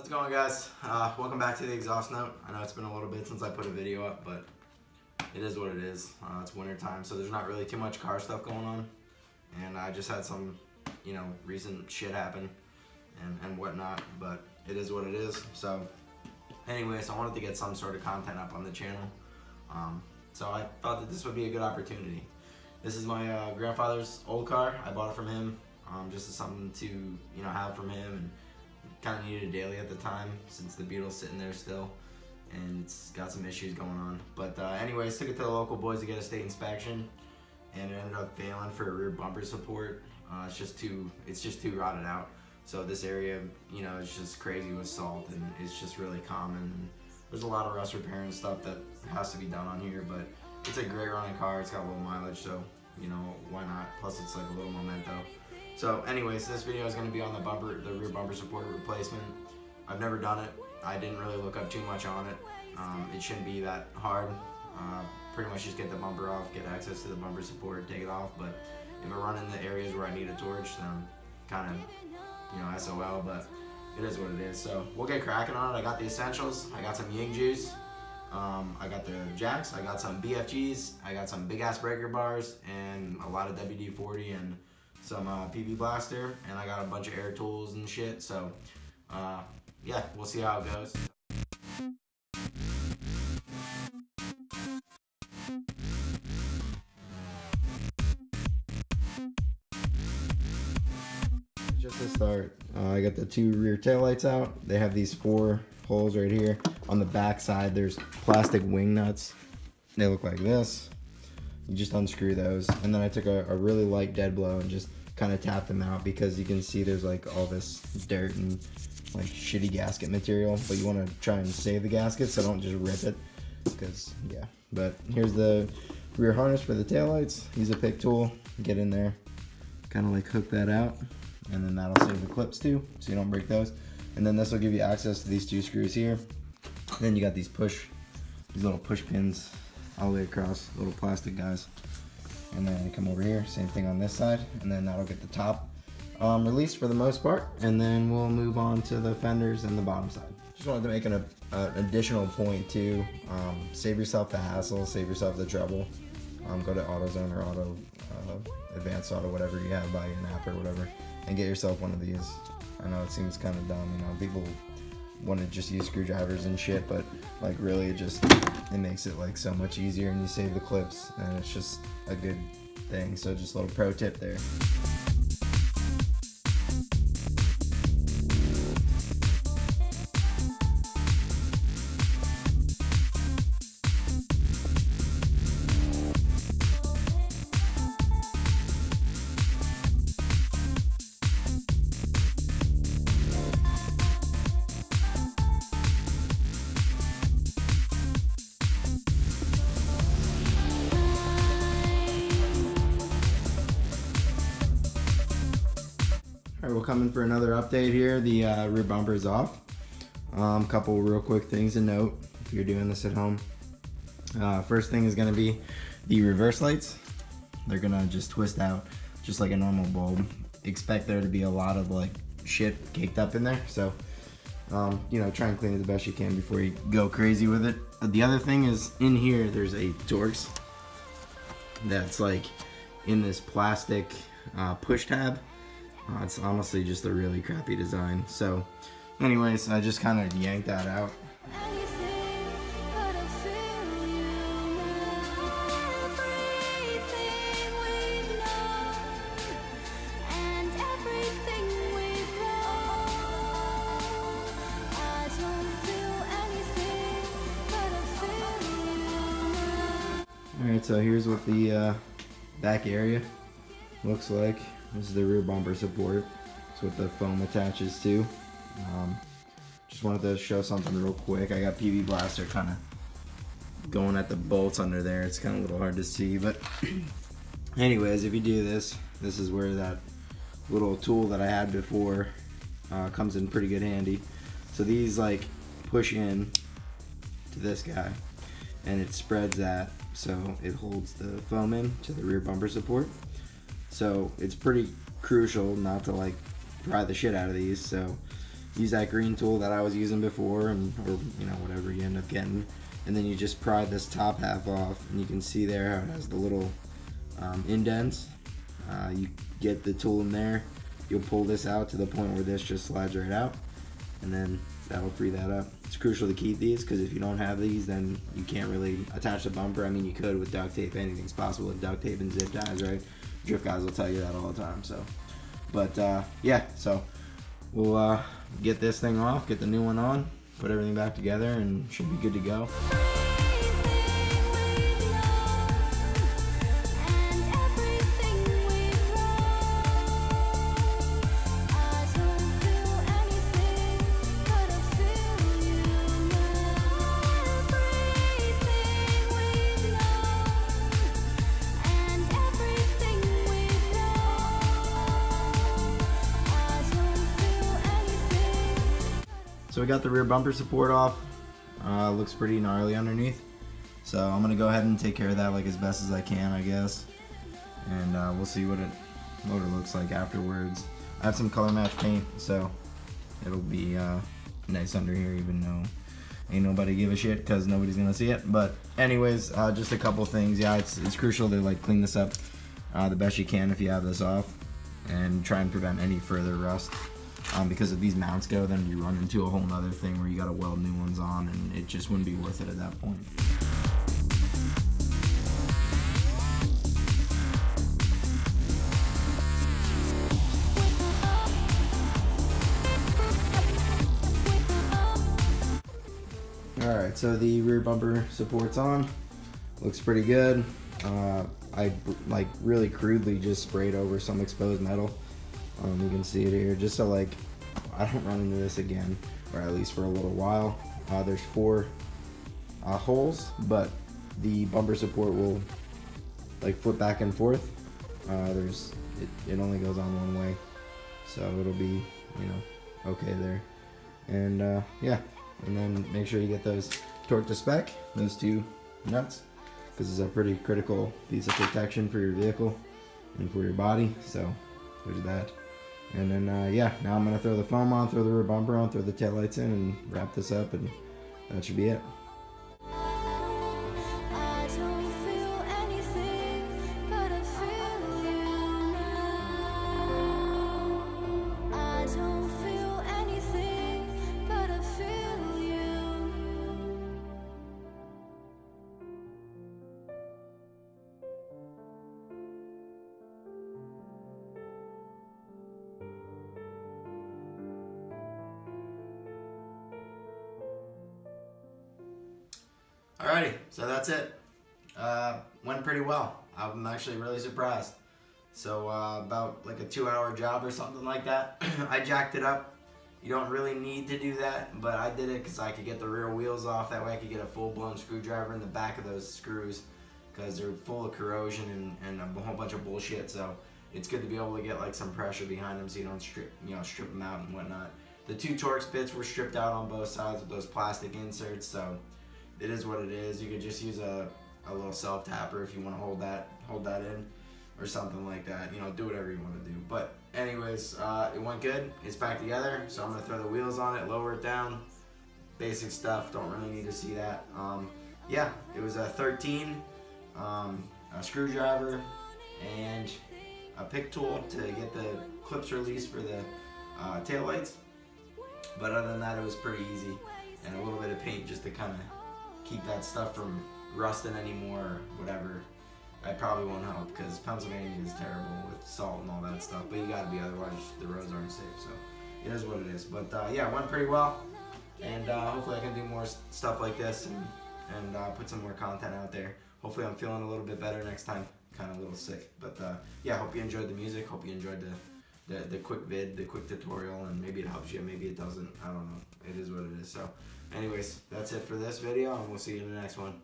How's it going, guys? Welcome back to the exhaust note. I know it's been a little bit since I put a video up, but it is what it is. It's winter time, so there's not really too much car stuff going on, and I just had some, recent shit happen and whatnot, but it is what it is. So anyways, I wanted to get some sort of content up on the channel, so I thought that this would be a good opportunity. This is my grandfather's old car. I bought it from him just as something to have from him, and kind of needed a daily at the time since the Beetle's sitting there still and it's got some issues going on. But anyways, took it to the local boys to get a state inspection, and it ended up failing for a rear bumper support. It's just too rotted out. So this area, it's just crazy with salt, and it's just really common. And there's a lot of rust repair and stuff that has to be done on here, but it's a great running car. It's got a little mileage, so why not? Plus it's like a little memento. So anyways, this video is going to be on the rear bumper support replacement. I've never done it. I didn't really look up too much on it. It shouldn't be that hard. Pretty much just get the bumper off, get access to the bumper support, take it off. But if I run in the areas where I need a torch, then kind of, SOL, but it is what it is. So we'll get cracking on it. I got the essentials. I got some Ying juice. I got the jacks. I got some BFGs. I got some big ass breaker bars and a lot of WD-40 and some PB blaster, and I got a bunch of air tools and shit. So yeah, we'll see how it goes. Just to start, I got the two rear taillights out. They have these 4 holes right here. On the back side, there's plastic wing nuts. They look like this. You just unscrew those, and then I took a really light dead blow and just kind of tapped them out, because you can see there's like all this dirt and like shitty gasket material, but you want to try and save the gasket, so don't just rip it, because yeah. But here's the rear harness for the taillights. Use a pick tool, get in there, kind of like hook that out, and then that'll save the clips too, so you don't break those. And then this will give you access to these 2 screws here. Then you got these little push pins all the way across, little plastic guys. And then come over here, same thing on this side, and then that'll get the top released for the most part, and then we'll move on to the fenders and the bottom side. Just wanted to make an additional point too. Save yourself the hassle, save yourself the trouble. Go to AutoZone or Advanced Auto, whatever you have by an app or whatever, and get yourself one of these. I know it seems kind of dumb, people want to just use screwdrivers and shit, but like really it makes it like so much easier, and you save the clips, and it's just a good thing. So just a little pro tip there. We're coming for another update here. The rear bumper is off. Couple real quick things to note if you're doing this at home. First thing is going to be the reverse lights. They're going to just twist out just like a normal bulb. Expect there to be a lot of like shit caked up in there, so try and clean it the best you can before you go crazy with it. The other thing is, in here there's a Torx that's like in this plastic push tab. It's honestly just a really crappy design. So anyways, I just kind of yanked that out. Alright, so here's what the back area looks like. This is the rear bumper support. That's what the foam attaches to. Just wanted to show something real quick. I got PB blaster kind of going at the bolts under there. It's kind of a little hard to see, but anyways, if you do this, this is where that little tool that I had before comes in pretty good handy. So these like push in to this guy, and it spreads that so it holds the foam in to the rear bumper support. So it's pretty crucial not to like pry the shit out of these. So use that green tool that I was using before, and or you know, whatever you end up getting, and then you just pry this top half off, and you can see there how it has the little indents. You get the tool in there, you'll pull this out to the point where this just slides right out, and then that'll free that up. It's crucial to keep these, because if you don't have these, then you can't really attach the bumper. I mean, you could with duct tape. Anything's possible with duct tape and zip ties, right? Drift guys will tell you that all the time. So, but yeah, so we'll get this thing off, get the new one on, put everything back together, and should be good to go. So we got the rear bumper support off. Looks pretty gnarly underneath. So I'm gonna go ahead and take care of that like as best as I can, I guess. And we'll see what it looks like afterwards. I have some color match paint, so it'll be nice under here, even though ain't nobody give a shit because nobody's gonna see it. But anyways, just a couple things. Yeah, it's crucial to like clean this up the best you can if you have this off, and try and prevent any further rust. Because if these mounts go, then you run into a whole nother thing where you gotta weld new ones on, and it just wouldn't be worth it at that point. Alright, so the rear bumper support's on. Looks pretty good. I like really crudely just sprayed over some exposed metal. You can see it here, just so like I don't run into this again, or at least for a little while. There's 4 holes, but the bumper support will like flip back and forth. It only goes on one way, so it'll be, you know, okay there. And yeah, and then make sure you get those torque to spec, those 2 nuts, because it's a pretty critical piece of protection for your vehicle and for your body. So there's that. And then yeah, now I'm gonna throw the foam on, throw the rear bumper on, throw the taillights in, and wrap this up, and that should be it. Alrighty, so that's it. Went pretty well. I'm actually really surprised. So about like a 2-hour job or something like that. I jacked it up. You don't really need to do that, but I did it because I could get the rear wheels off. That way I could get a full-blown screwdriver in the back of those screws, because they're full of corrosion and a whole bunch of bullshit. So it's good to be able to get like some pressure behind them so you don't strip them out and whatnot. The 2 Torx bits were stripped out on both sides with those plastic inserts, so it is what it is. You could just use a little self-tapper if you want to hold that in, or something like that. You know, do whatever you want to do. But anyways, it went good. It's back together, so I'm gonna throw the wheels on it, lower it down. Basic stuff. Don't really need to see that. Yeah, it was a 13, a screwdriver, and a pick tool to get the clips released for the taillights. But other than that, it was pretty easy, and a little bit of paint just to kind of keep that stuff from rusting anymore or whatever. That probably won't help, because Pennsylvania is terrible with salt and all that stuff, but you gotta be, otherwise the roads aren't safe. So it is what it is. But yeah, it went pretty well, and hopefully I can do more stuff like this and put some more content out there. Hopefully I'm feeling a little bit better next time. Kind of a little sick, but yeah, hope you enjoyed the music. Hope you enjoyed the quick vid, the quick tutorial, and maybe it helps you, maybe it doesn't. I don't know. It is what it is. So anyways, that's it for this video, and we'll see you in the next one.